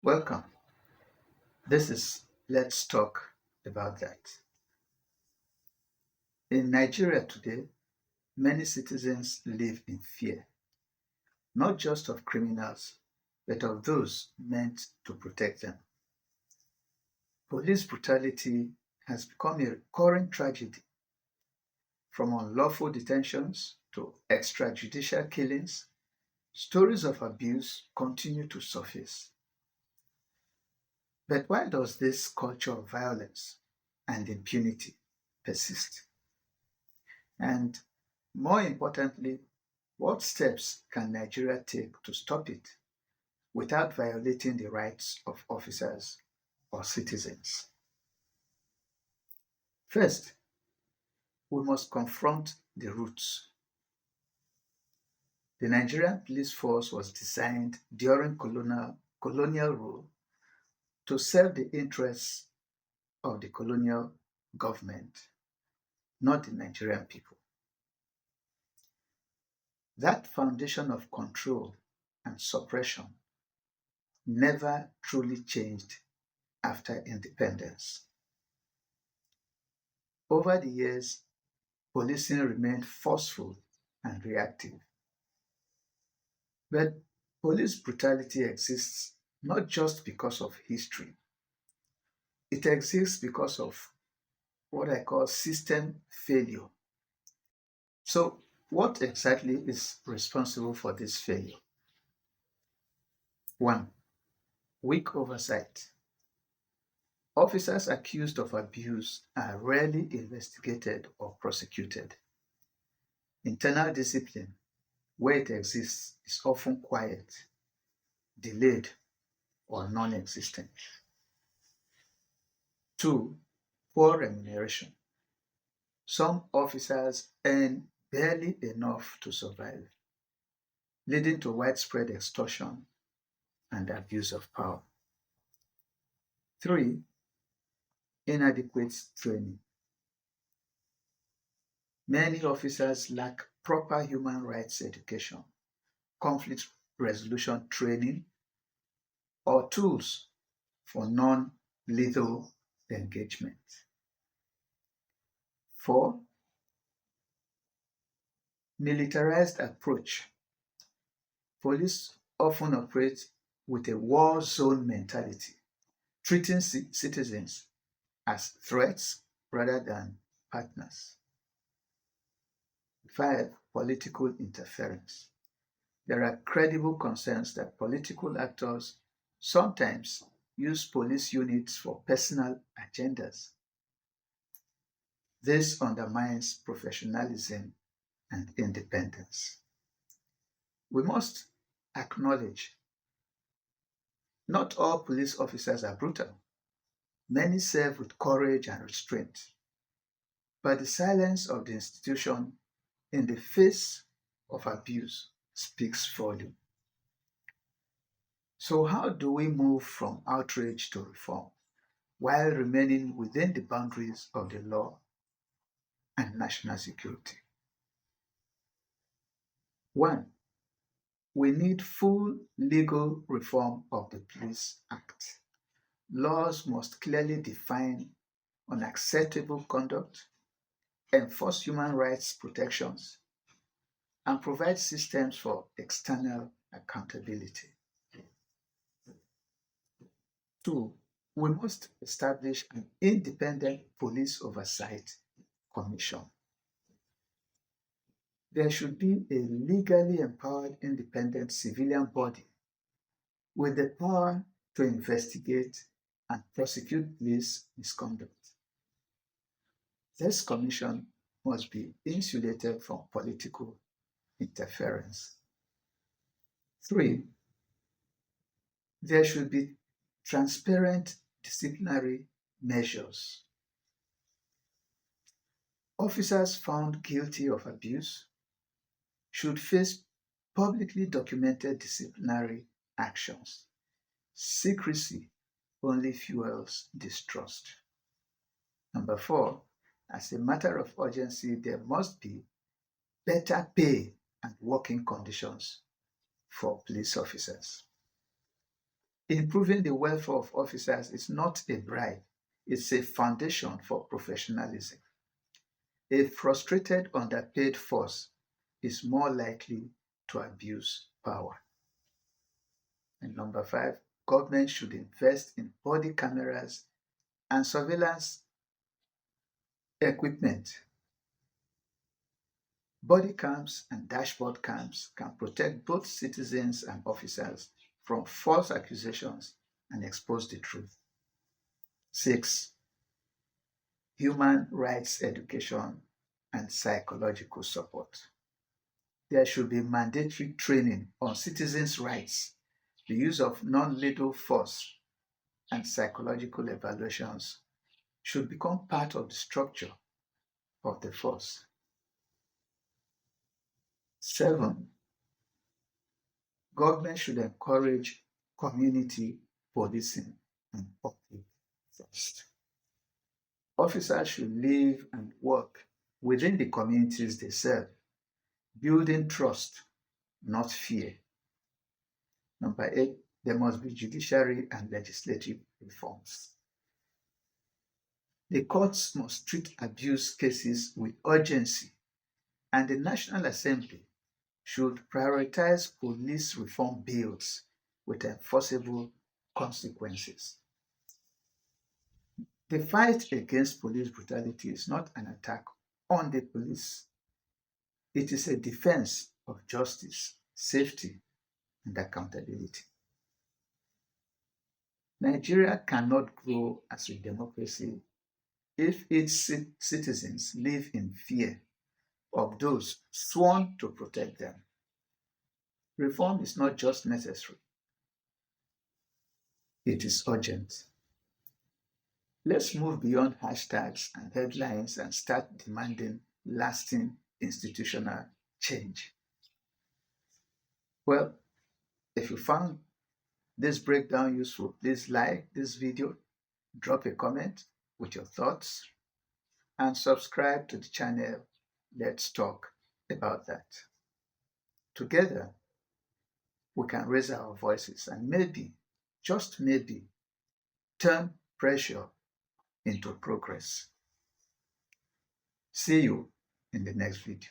Welcome. This is Let's Talk About That. In Nigeria today, many citizens live in fear, not just of criminals, but of those meant to protect them. Police brutality has become a recurring tragedy, from unlawful detentions to extrajudicial killings. Stories of abuse continue to surface. But why does this culture of violence and impunity persist? And more importantly, what steps can Nigeria take to stop it without violating the rights of officers or citizens? First, we must confront the roots. The Nigerian police force was designed during colonial rule to serve the interests of the colonial government, not the Nigerian people. That foundation of control and suppression never truly changed after independence. Over the years, policing remained forceful and reactive. But police brutality exists not just because of history, it exists because of what I call system failure. So, what exactly is responsible for this failure? One, weak oversight. Officers accused of abuse are rarely investigated or prosecuted. Internal discipline, where it exists, is often quiet, delayed, or non existent. Two, poor remuneration. Some officers earn barely enough to survive, leading to widespread extortion and abuse of power. Three, inadequate training. Many officers lack proper human rights education, conflict resolution training, or tools for non lethal engagement. Four, militarized approach. Police often operate with a war zone mentality, treating citizens as threats rather than partners. Five, political interference. There are credible concerns that political actors sometimes use police units for personal agendas. This undermines professionalism and independence. We must acknowledge not all police officers are brutal. Many serve with courage and restraint. But the silence of the institution in the face of abuse speaks volume. So, how do we move from outrage to reform while remaining within the boundaries of the law and national security? One, we need full legal reform of the Police Act. Laws must clearly define unacceptable conduct, enforce human rights protections, and provide systems for external accountability. Two, we must establish an independent police oversight commission. There should be a legally empowered independent civilian body with the power to investigate and prosecute police misconduct. This commission must be insulated from political interference. Three, there should be transparent disciplinary measures. Officers found guilty of abuse should face publicly documented disciplinary actions. Secrecy only fuels distrust. Number four, as a matter of urgency, there must be better pay and working conditions for police officers. Improving the welfare of officers is not a bribe, it's a foundation for professionalism. A frustrated, underpaid force is more likely to abuse power. And number five, government should invest in body cameras and surveillance equipment. Body cams and dashboard cams can protect both citizens and officers from false accusations and expose the truth. Six, human rights education and psychological support. There should be mandatory training on citizens' rights, the use of non lethal force, and psychological evaluations should become part of the structure of the force. Seven, government should encourage community policing and public trust. Officers should live and work within the communities they serve, building trust, not fear. Number eight, there must be judiciary and legislative reforms. The courts must treat abuse cases with urgency, and the National Assembly should prioritize police reform bills with enforceable consequences. The fight against police brutality is not an attack on the police, it is a defense of justice, safety, and accountability. Nigeria cannot grow as a democracy if its citizens live in fear of those sworn to protect them. Reform is not just necessary, it is urgent. Let's move beyond hashtags and headlines and start demanding lasting institutional change. Well, if you found this breakdown useful, please like this video, drop a comment with your thoughts, and subscribe to the channel. Let's talk about that. Together, we can raise our voices and maybe, just maybe, turn pressure into progress. See you in the next video.